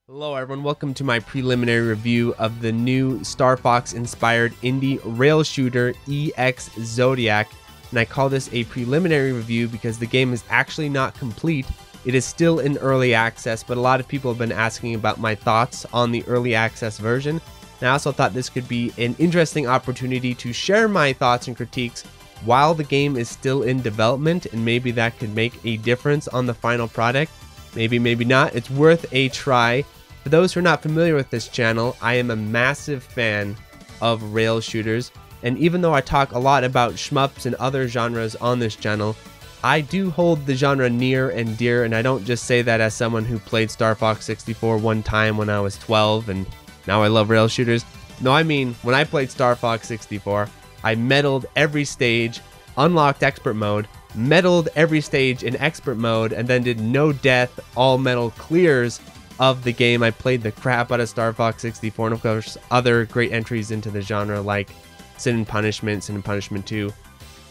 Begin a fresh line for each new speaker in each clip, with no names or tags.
Hello everyone, welcome to my preliminary review of the new Star Fox inspired indie rail shooter Ex-Zodiac, and I call this a preliminary review because the game is actually not complete. It is still in early access, but a lot of people have been asking about my thoughts on the early access version, and I also thought this could be an interesting opportunity to share my thoughts and critiques while the game is still in development, and maybe that could make a difference on the final product. Maybe not. It's worth a try. For those who are not familiar with this channel, I am a massive fan of rail shooters, and even though I talk a lot about shmups and other genres on this channel, I do hold the genre near and dear, and I don't just say that as someone who played Star Fox 64 one time when I was 12 and now I love rail shooters. No, I mean, when I played Star Fox 64, I medaled every stage, unlocked expert mode, medaled every stage in expert mode, and then did no death, all medal clears of the game. I played the crap out of Star Fox 64, and of course other great entries into the genre like Sin and Punishment, Sin and Punishment 2.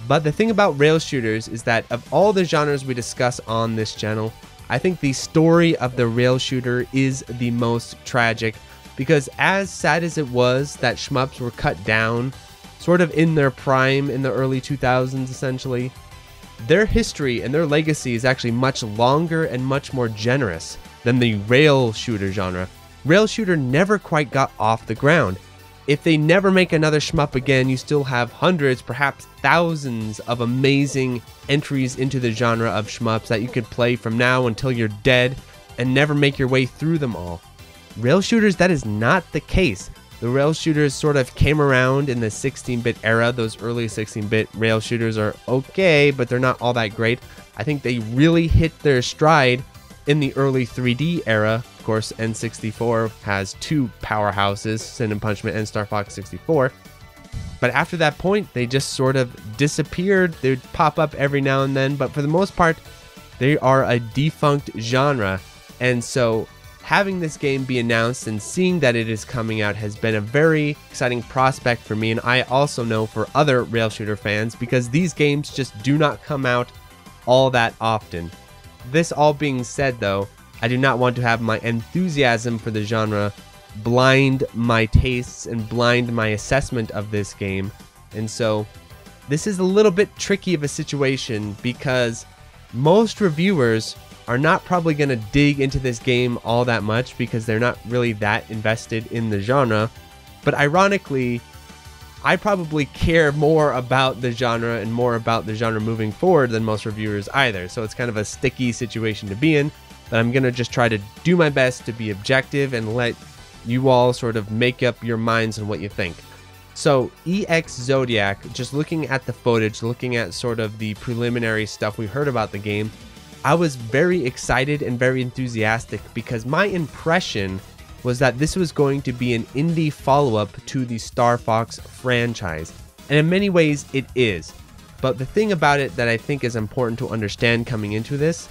But the thing about rail shooters is that of all the genres we discuss on this channel, I think the story of the rail shooter is the most tragic, because as sad as it was that shmups were cut down sort of in their prime in the early 2000s essentially, their history and their legacy is actually much longer and much more generous than the rail shooter genre. Rail shooter never quite got off the ground. If they never make another shmup again, you still have hundreds, perhaps thousands of amazing entries into the genre of shmups that you could play from now until you're dead and never make your way through them all. Rail shooters, that is not the case. The rail shooters sort of came around in the 16-bit era. Those early 16-bit rail shooters are okay, but they're not all that great. I think they really hit their stride in the early 3D era. Of course, N64 has two powerhouses, Sin and Punishment and Star Fox 64. But after that point, they just sort of disappeared. They'd pop up every now and then, but for the most part, they are a defunct genre. And so having this game be announced and seeing that it is coming out has been a very exciting prospect for me, and I also know for other rail shooter fans, because these games just do not come out all that often. This all being said though, I do not want to have my enthusiasm for the genre blind my tastes and blind my assessment of this game, and so this is a little bit tricky of a situation because most reviewers are not probably going to dig into this game all that much because they're not really that invested in the genre. But ironically, I probably care more about the genre and more about the genre moving forward than most reviewers either. So it's kind of a sticky situation to be in, but I'm going to just try to do my best to be objective and let you all sort of make up your minds on what you think. So Ex-Zodiac, just looking at the footage, looking at sort of the preliminary stuff we heard about the game, I was very excited and very enthusiastic because my impression was that this was going to be an indie follow-up to the Star Fox franchise. And in many ways it is. But the thing about it that I think is important to understand coming into this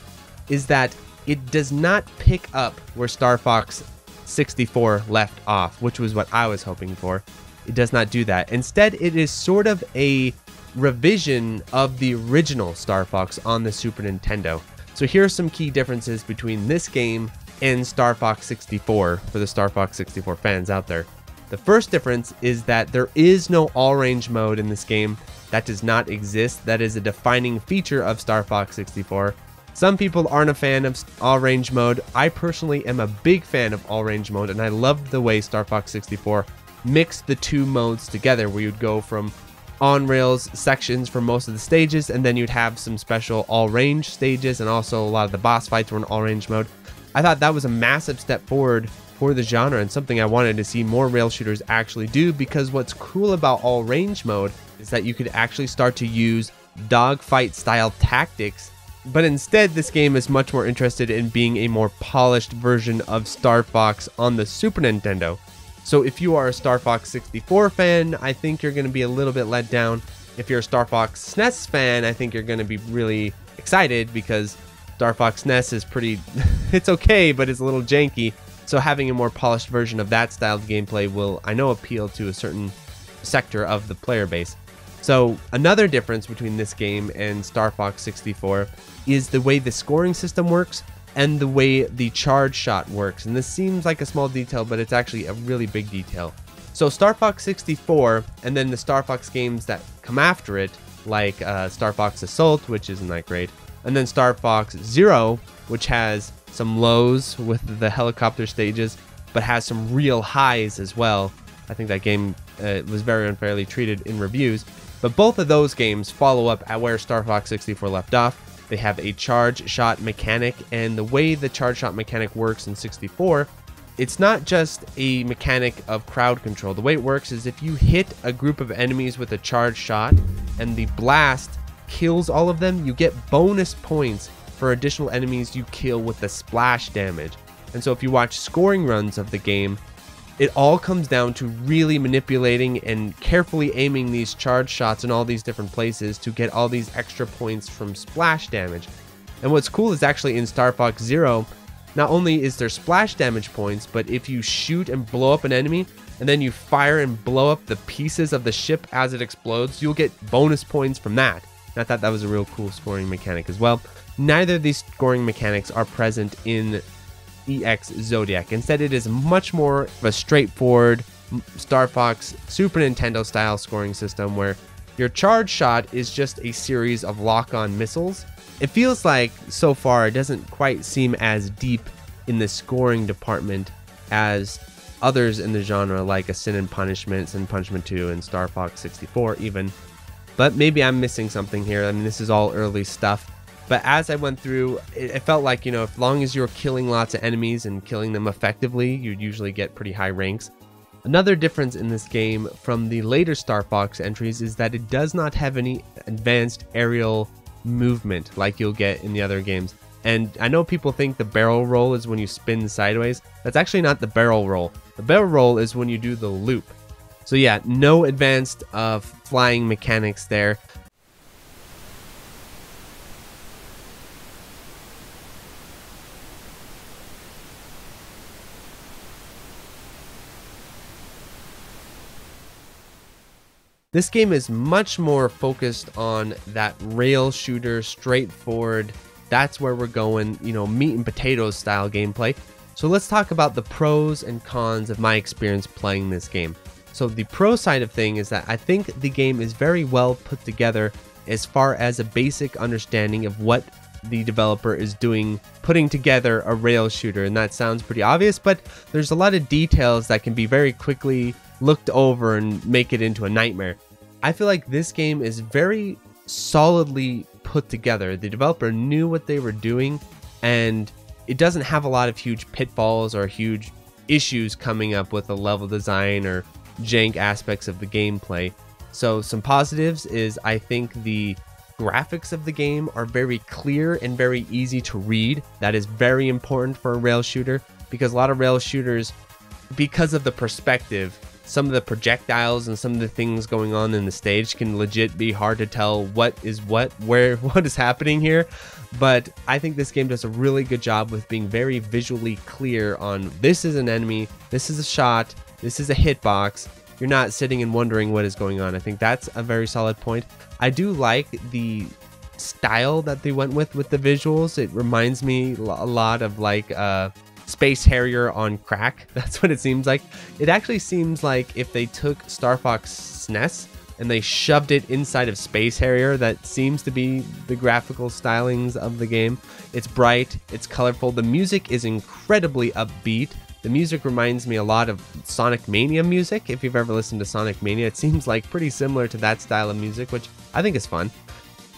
is that it does not pick up where Star Fox 64 left off, which was what I was hoping for. It does not do that. Instead, it is sort of a revision of the original Star Fox on the Super Nintendo. So here are some key differences between this game and Star Fox 64 for the Star Fox 64 fans out there. The first difference is that there is no all-range mode in this game. That does not exist. That is a defining feature of Star Fox 64. Some people aren't a fan of all-range mode. I personally am a big fan of all-range mode, and I loved the way Star Fox 64 mixed the two modes together, where you'd go from on-rails sections for most of the stages, and then you'd have some special all-range stages, and also a lot of the boss fights were in all-range mode. I thought that was a massive step forward for the genre and something I wanted to see more rail shooters actually do, because what's cool about all-range mode is that you could actually start to use dogfight style tactics, but instead this game is much more interested in being a more polished version of Star Fox on the Super Nintendo. So if you are a Star Fox 64 fan, I think you're going to be a little bit let down. If you're a Star Fox SNES fan, I think you're going to be really excited because Star Fox SNES is pretty, it's okay, but it's a little janky. So having a more polished version of that style of gameplay will, I know, appeal to a certain sector of the player base. So another difference between this game and Star Fox 64 is the way the scoring system works. and the way the charge shot works. And this seems like a small detail, but it's actually a really big detail. So Star Fox 64 and then the Star Fox games that come after it, like Star Fox Assault, which isn't that great, and then Star Fox Zero, which has some lows with the helicopter stages, but has some real highs as well. I think that game was very unfairly treated in reviews. But both of those games follow up at where Star Fox 64 left off. They have a charge shot mechanic, and the way the charge shot mechanic works in 64, it's not just a mechanic of crowd control. The way it works is if you hit a group of enemies with a charge shot and the blast kills all of them, you get bonus points for additional enemies you kill with the splash damage. And so if you watch scoring runs of the game, it all comes down to really manipulating and carefully aiming these charge shots in all these different places to get all these extra points from splash damage. And what's cool is actually in Star Fox Zero, not only is there splash damage points, but if you shoot and blow up an enemy and then you fire and blow up the pieces of the ship as it explodes, you'll get bonus points from that. And I thought that was a real cool scoring mechanic as well. Neither of these scoring mechanics are present in Ex-Zodiac. Instead, it is much more of a straightforward Star Fox Super Nintendo style scoring system where your charge shot is just a series of lock-on missiles. It feels like so far it doesn't quite seem as deep in the scoring department as others in the genre, like a Sin and Punishment, Sin and Punishment 2, and Star Fox 64 even. But maybe I'm missing something here. I mean, this is all early stuff. But as I went through, it felt like, you know, as long as you're killing lots of enemies and killing them effectively, you'd usually get pretty high ranks. Another difference in this game from the later Star Fox entries is that it does not have any advanced aerial movement like you'll get in the other games. And I know people think the barrel roll is when you spin sideways. That's actually not the barrel roll. The barrel roll is when you do the loop. So yeah, no advanced flying mechanics there. This game is much more focused on that rail shooter, straightforward, that's where we're going, you know, meat and potatoes style gameplay. So let's talk about the pros and cons of my experience playing this game. So the pro side of thing is that I think the game is very well put together as far as a basic understanding of what the developer is doing, putting together a rail shooter. And that sounds pretty obvious, but there's a lot of details that can be very quickly looked over and make it into a nightmare. I feel like this game is very solidly put together. The developer knew what they were doing, and it doesn't have a lot of huge pitfalls or huge issues coming up with the level design or jank aspects of the gameplay. So some positives is I think the graphics of the game are very clear and very easy to read. That is very important for a rail shooter, because a lot of rail shooters, because of the perspective, some of the projectiles and some of the things going on in the stage can legit be hard to tell what is what, where, what is happening here. But I think this game does a really good job with being very visually clear on this is an enemy, this is a shot, this is a hitbox. You're not sitting and wondering what is going on. I think that's a very solid point. I do like the style that they went with the visuals. It reminds me a lot of like Space Harrier on crack. That's what it seems like. It actually seems like if they took Star Fox SNES and they shoved it inside of Space Harrier, that seems to be the graphical stylings of the game. It's bright, it's colorful, the music is incredibly upbeat. The music reminds me a lot of Sonic Mania music. If you've ever listened to Sonic Mania, it seems like pretty similar to that style of music, which I think is fun.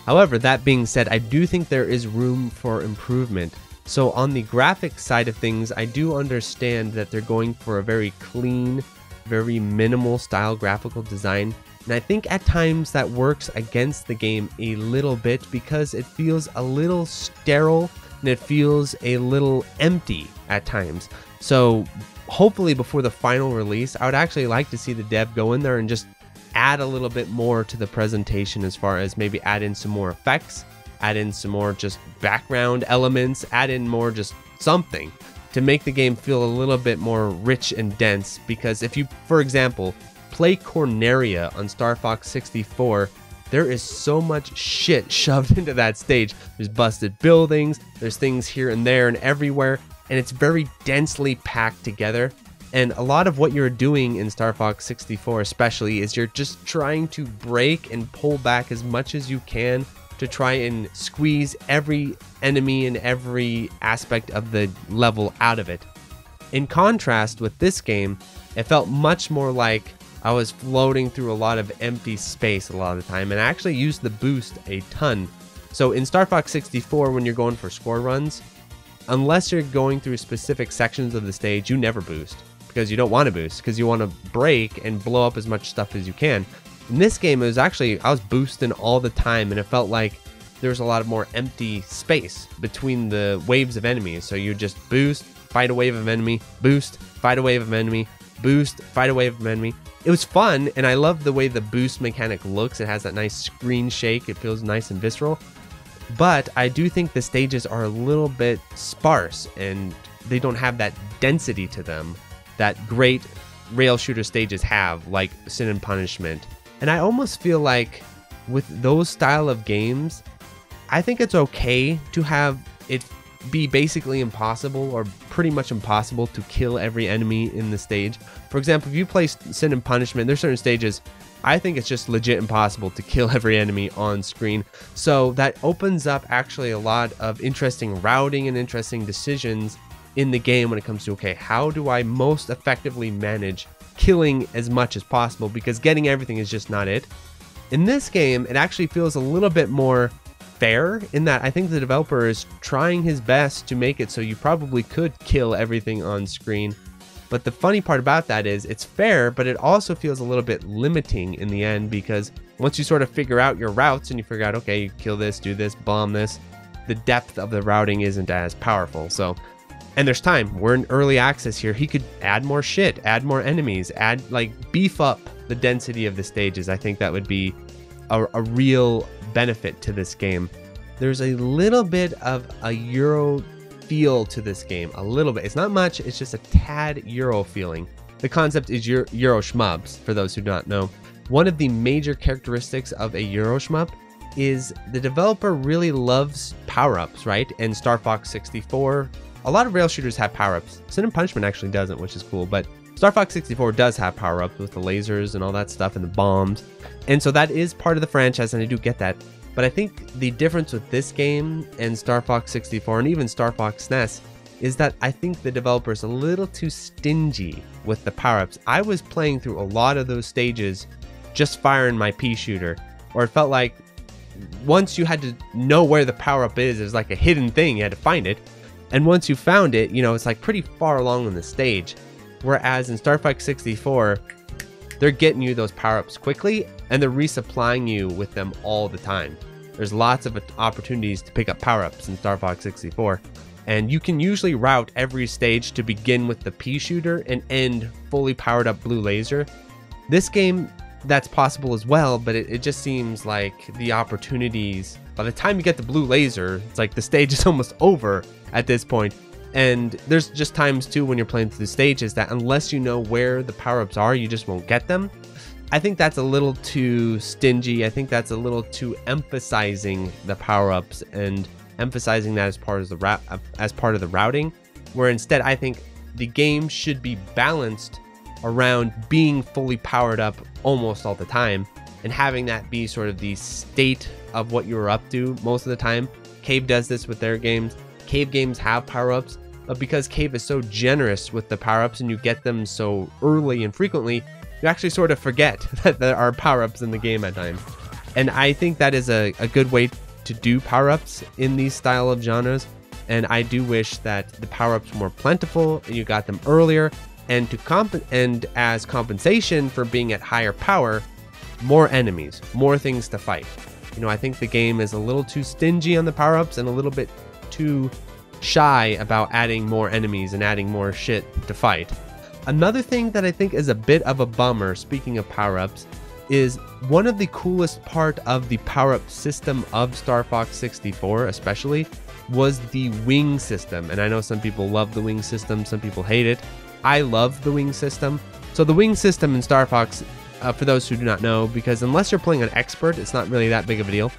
However, that being said, I do think there is room for improvement. So on the graphic side of things, I do understand that they're going for a very clean, very minimal style graphical design. And I think at times that works against the game a little bit because it feels a little sterile and it feels a little empty at times. So hopefully before the final release, I would actually like to see the dev go in there and just add a little bit more to the presentation, as far as maybe add in some more effects, add in some more just background elements, add in more just something to make the game feel a little bit more rich and dense. Because if you, for example, play Corneria on Star Fox 64, there is so much shit shoved into that stage. There's busted buildings, there's things here and there and everywhere, and it's very densely packed together. And a lot of what you're doing in Star Fox 64 especially is you're just trying to break and pull back as much as you can to try and squeeze every enemy and every aspect of the level out of it. In contrast with this game, it felt much more like I was floating through a lot of empty space a lot of the time, and I actually used the boost a ton. So in Star Fox 64, when you're going for score runs, unless you're going through specific sections of the stage, you never boost, because you don't want to boost, because you want to break and blow up as much stuff as you can. In this game, it was actually, I was boosting all the time, and it felt like there was a lot of more empty space between the waves of enemies. So you just boost, fight a wave of enemy, boost, fight a wave of enemy, boost, fight a wave of enemy. It was fun, and I love the way the boost mechanic looks. It has that nice screen shake. It feels nice and visceral. But I do think the stages are a little bit sparse, and they don't have that density to them that great rail shooter stages have, like Sin and Punishment. And I almost feel like with those style of games, I think it's okay to have it be basically impossible or pretty much impossible to kill every enemy in the stage. For example, if you play Sin and Punishment, there's certain stages I think it's just legit impossible to kill every enemy on screen. So that opens up actually a lot of interesting routing and interesting decisions in the game when it comes to, okay, how do I most effectively manage killing as much as possible, because getting everything is just not it. In this game, it actually feels a little bit more fair in that I think the developer is trying his best to make it so you probably could kill everything on screen. But the funny part about that is it's fair, but it also feels a little bit limiting in the end, because once you sort of figure out your routes and you figure out, okay, you kill this, do this, bomb this, the depth of the routing isn't as powerful. So, and there's time. We're in early access here. He could add more shit, add more enemies, beef up the density of the stages. I think that would be a real benefit to this game. There's a little bit of a Euro feel to this game, a little bit. It's not much, it's just a tad Euro feeling. The concept is Euro shmups, for those who do not know. One of the major characteristics of a Euro shmup is the developer really loves power-ups, right? And Star Fox 64, a lot of rail shooters have power-ups. Sin and Punishment actually doesn't, which is cool, but Star Fox 64 does have power-ups with the lasers and all that stuff and the bombs. And so that is part of the franchise, and I do get that. But I think the difference with this game and Star Fox 64 and even Star Fox SNES is that I think the developer is a little too stingy with the power-ups. I was playing through a lot of those stages just firing my pea shooter, or it felt like once you had to know where the power-up is, there's like a hidden thing, you had to find it. And once you found it, you know, it's like pretty far along in the stage. Whereas in Star Fox 64, they're getting you those power-ups quickly, and they're resupplying you with them all the time. There's lots of opportunities to pick up power-ups in Star Fox 64, and you can usually route every stage to begin with the pea shooter and end fully powered up blue laser. This game, that's possible as well, but it just seems like the opportunities, by the time you get the blue laser, it's like the stage is almost over at this point. And there's just times too when you're playing through the stages that unless you know where the power-ups are, you just won't get them. I think that's a little too stingy. I think that's a little too emphasizing the power-ups and emphasizing that as part of the routing, where instead I think the game should be balanced around being fully powered up almost all the time and having that be sort of the state of what you're up to most of the time. Cave does this with their games. Cave games have power-ups, but because Cave is so generous with the power-ups and you get them so early and frequently, you actually sort of forget that there are power-ups in the game at times. And I think that is a good way to do power-ups in these style of genres. And I do wish that the power-ups were more plentiful and you got them earlier, and as compensation for being at higher power, more enemies, more things to fight. You know, I think the game is a little too stingy on the power-ups and a little bit too shy about adding more enemies and adding more shit to fight. Another thing that I think is a bit of a bummer, speaking of power-ups, is one of the coolest part of the power-up system of Star Fox 64 especially was the wing system. And I know some people love the wing system, some people hate it. I love the wing system. So the wing system in Star Fox for those who do not know, because unless you're playing on expert, it's not really that big of a deal.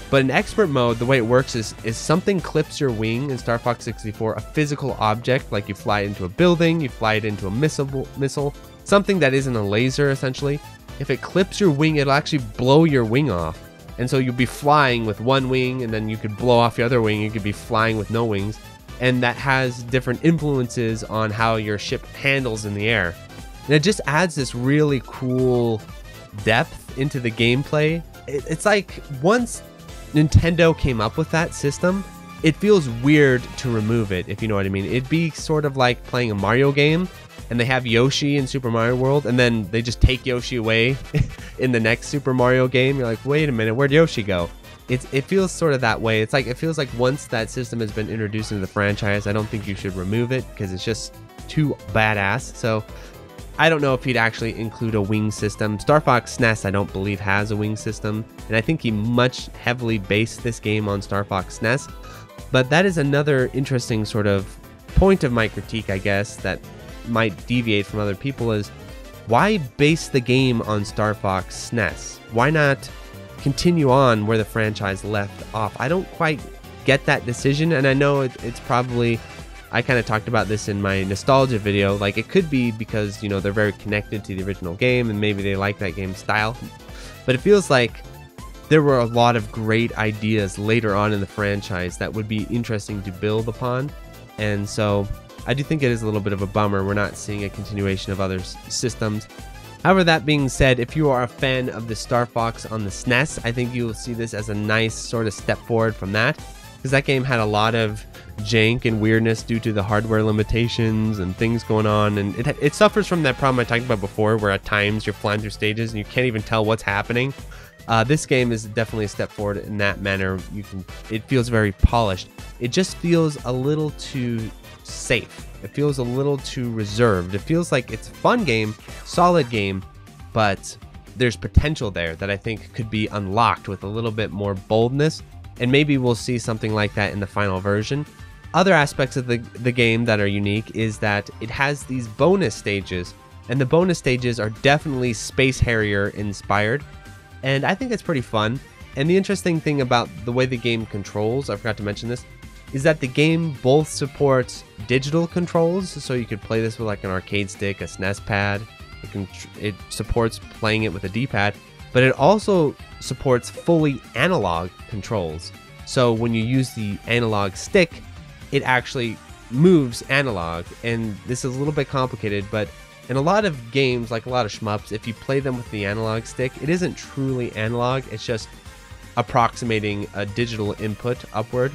But in expert mode, the way it works is something clips your wing in Star Fox 64, a physical object, like you fly it into a building, you fly it into a missile, something that isn't a laser essentially. If it clips your wing, it'll actually blow your wing off. And so you'll be flying with one wing, and then you could blow off your other wing, you could be flying with no wings. And that has different influences on how your ship handles in the air. And it just adds this really cool depth into the gameplay. It's like once Nintendo came up with that system, it feels weird to remove it, if you know what I mean. It'd be sort of like playing a Mario game, and they have Yoshi in Super Mario World, and then they just take Yoshi away in the next Super Mario game. You're like, wait a minute, where'd Yoshi go? It feels sort of that way. It feels like once that system has been introduced into the franchise, I don't think you should remove it because it's just too badass. So I don't know if he'd actually include a wing system. Star Fox SNES, I don't believe, has a wing system, and I think he much heavily based this game on Star Fox SNES. But that is another interesting sort of point of my critique, I guess, that might deviate from other people, is why base the game on Star Fox SNES? Why not continue on where the franchise left off? I don't quite get that decision, and I know it's probably, I kind of talked about this in my nostalgia video, like it could be because, you know, they're very connected to the original game and maybe they like that game style, but it feels like there were a lot of great ideas later on in the franchise that would be interesting to build upon. And so I do think it is a little bit of a bummer we're not seeing a continuation of other systems. However, that being said, if you are a fan of the Star Fox on the SNES, I think you will see this as a nice sort of step forward from that, because that game had a lot of jank and weirdness due to the hardware limitations and things going on, and it suffers from that problem I talked about before, where at times you're flying through stages and you can't even tell what's happening. This game is definitely a step forward in that manner. It feels very polished. It just feels a little too safe. It feels a little too reserved. It feels like it's a fun game, solid game, but there's potential there that I think could be unlocked with a little bit more boldness, and maybe we'll see something like that in the final version. Other aspects of the game that are unique is that it has these bonus stages, and the bonus stages are definitely Space Harrier inspired, and I think it's pretty fun. And the interesting thing about the way the game controls, I forgot to mention this, is that the game both supports digital controls, so you could play this with like an arcade stick, a SNES pad. It supports playing it with a D-pad, but it also supports fully analog controls. So when you use the analog stick, it actually moves analog, and this is a little bit complicated, but in a lot of games, like a lot of shmups, if you play them with the analog stick, it isn't truly analog, it's just approximating a digital input upward.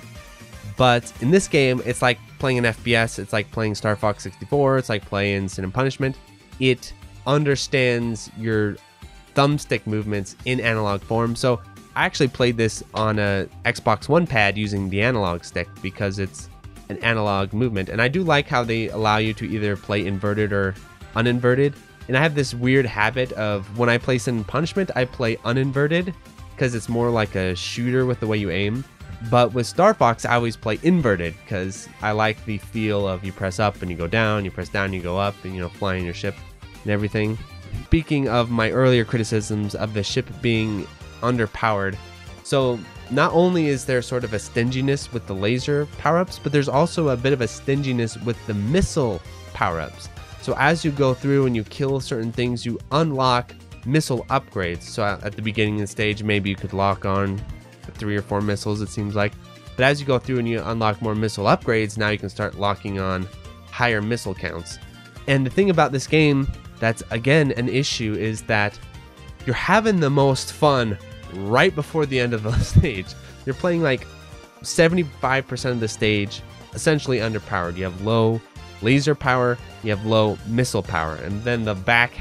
But in this game, it's like playing an FPS, it's like playing Star Fox 64, it's like playing Sin and Punishment. It understands your thumbstick movements in analog form. So I actually played this on a Xbox One pad using the analog stick because it's an analog movement. And I do like how they allow you to either play inverted or uninverted. And I have this weird habit of when I play Sin and Punishment, I play uninverted because it's more like a shooter with the way you aim. But with Star Fox, I always play inverted because I like the feel of you press up and you go down, you press down, you go up, and, you know, flying your ship and everything. Speaking of my earlier criticisms of the ship being underpowered, so not only is there sort of a stinginess with the laser power-ups, but there's also a bit of a stinginess with the missile power-ups. So as you go through and you kill certain things, you unlock missile upgrades. So at the beginning of the stage, maybe you could lock on 3 or 4 missiles, it seems like. But as you go through and you unlock more missile upgrades, now you can start locking on higher missile counts. And the thing about this game that's, again, an issue is that you're having the most fun right before the end of the stage. You're playing like 75% of the stage essentially underpowered. You have low laser power, you have low missile power, and then the back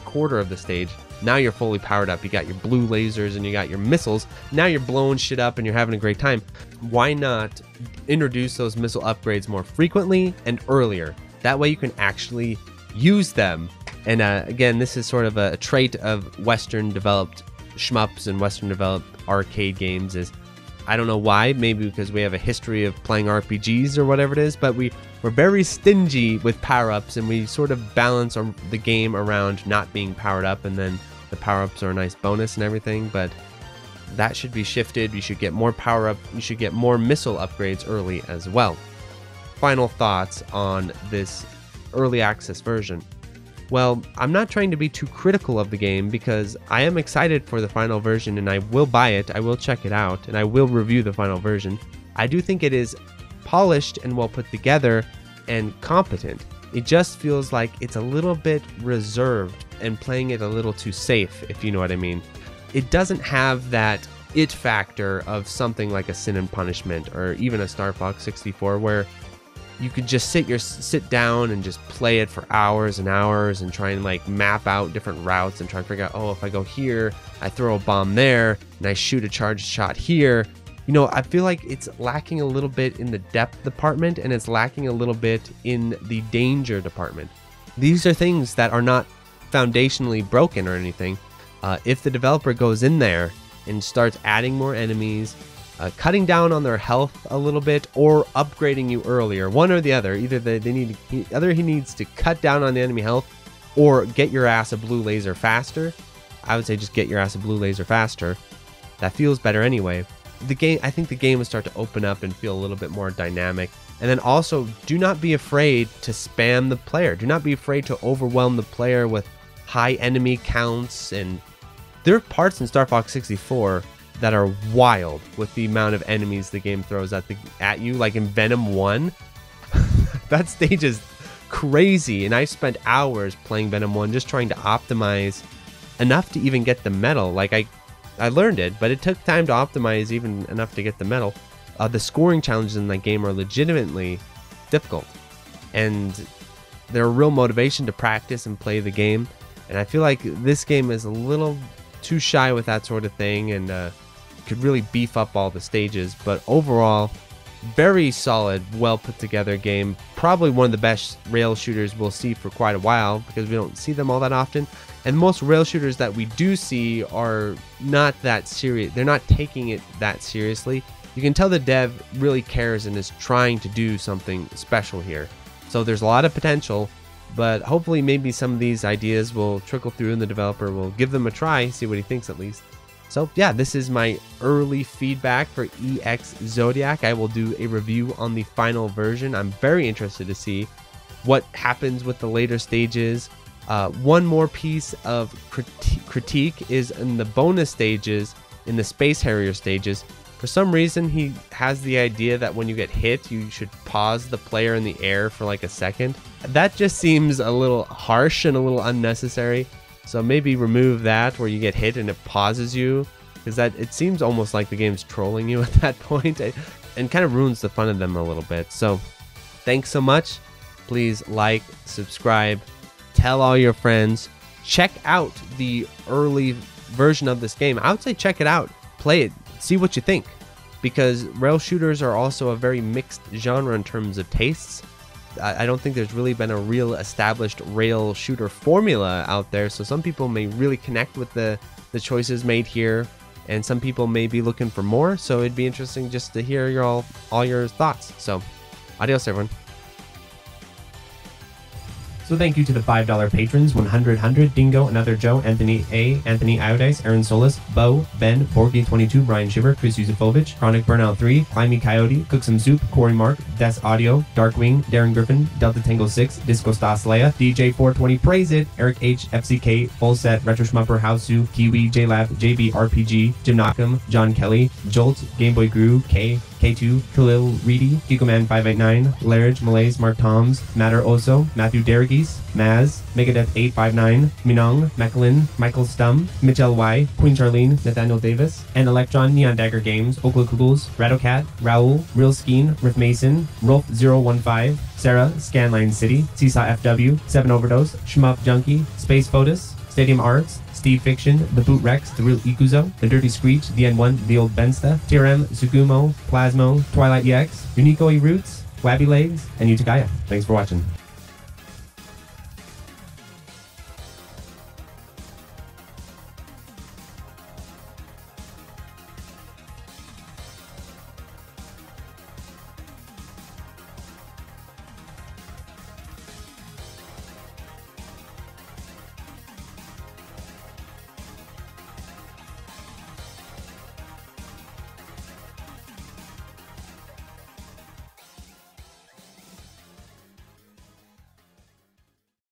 quarter of the stage, now you're fully powered up. You got your blue lasers and you got your missiles. Now you're blowing shit up and you're having a great time. Why not introduce those missile upgrades more frequently and earlier? That way you can actually use them. And again, this is sort of a trait of Western developed shmups and Western developed arcade games. Is I don't know why, maybe because we have a history of playing RPGs or whatever it is, but we're very stingy with power-ups, and we sort of balance the game around not being powered up and then The power-ups are a nice bonus and everything, but that should be shifted. You should get more power-up. You should get more missile upgrades early as well. Final thoughts on this early access version. Well, I'm not trying to be too critical of the game because I am excited for the final version and I will buy it, I will check it out, and I will review the final version. I do think it is polished and well put together and competent. It just feels like it's a little bit reserved and playing it a little too safe, if you know what I mean. It doesn't have that it factor of something like a Sin and Punishment or even a Star Fox 64 where you could just sit down and just play it for hours and hours and try and like map out different routes and try and figure out, oh, if I go here, I throw a bomb there and I shoot a charged shot here. You know, I feel like it's lacking a little bit in the depth department and it's lacking a little bit in the danger department. These are things that are not foundationally broken or anything. If the developer goes in there and starts adding more enemies, cutting down on their health a little bit, or upgrading you earlier, one or the other. Either he needs to cut down on the enemy health, or get your ass a blue laser faster. I would say just get your ass a blue laser faster. That feels better anyway. I think the game will start to open up and feel a little bit more dynamic. And then also, do not be afraid to spam the player. Do not be afraid to overwhelm the player with high enemy counts. And there are parts in Star Fox 64 that are wild with the amount of enemies the game throws at you. Like in Venom 1, that stage is crazy, and I spent hours playing Venom 1 just trying to optimize enough to even get the medal. Like I learned it, but it took time to optimize even enough to get the medal. The scoring challenges in that game are legitimately difficult, and they're a real motivation to practice and play the game. And I feel like this game is a little too shy with that sort of thing, and could really beef up all the stages. But overall, very solid, well put together game. Probably one of the best rail shooters we'll see for quite a while, because we don't see them all that often. And most rail shooters that we do see are not that serious. They're not taking it that seriously. You can tell the dev really cares and is trying to do something special here. So there's a lot of potential, but hopefully maybe some of these ideas will trickle through and the developer will give them a try, see what he thinks at least. So yeah, this is my early feedback for Ex-Zodiac. I will do a review on the final version. I'm very interested to see what happens with the later stages. One more piece of critique is in the bonus stages, in the Space Harrier stages. For some reason, he has the idea that when you get hit, you should pause the player in the air for like a second. That just seems a little harsh and a little unnecessary. So maybe remove that where you get hit and it pauses you, because it seems almost like the game's trolling you at that point, and kind of ruins the fun of them a little bit. So thanks so much. Please like, subscribe, tell all your friends, check out the early version of this game. I would say check it out, play it, see what you think, because rail shooters are also a very mixed genre in terms of tastes. I don't think there's really been a real established rail shooter formula out there, so some people may really connect with the choices made here, and some people may be looking for more. So it'd be interesting just to hear all your thoughts. So adios, everyone. So thank you to the $5 patrons: 100, Dingo, Another Joe, Anthony A, Anthony Iodice, Aaron Solis, Bo, Ben, Borgie22, Brian Shiver, Chris Yusufovich, Chronic Burnout 3, Climby Coyote, Cook Some Soup, Corey Mark, Des Audio, Darkwing, Darren Griffin, Delta Tango 6, Disco Stas Leia, DJ 420 Praise It, Eric H, FCK, Full Set, Retro Schmupper, Hausu, Kiwi, JLab, JB RPG, Jim Knockham, John Kelly, Jolt, Gameboy Guru, K, K2, Khalil Reedy, Kikoman 589, Larridge, Malays, Mark Toms, Matter Oso, Matthew Dergis, Maz, Megadeth 859, Minong, Macklin, Michael Stum, Mitchell Y, Queen Charlene, Nathaniel Davis, and Electron, Neon Dagger Games, Oakland Kugels, Rattlecat, Raoul, Real Skeen, Riff Mason, Rolf015, Sarah, Scanline City, Seesaw FW, 7 Overdose, Shmup Junkie, Space Photos, Stadium Arts, Steve Fiction, The Boot Rex, The Real Ikuzo, The Dirty Screech, The N1, The Old Bensta, TRM, Sugumo, Plasmo, Twilight EX, Unico Roots, Wabby Legs, and Utakaya. Thanks for watching.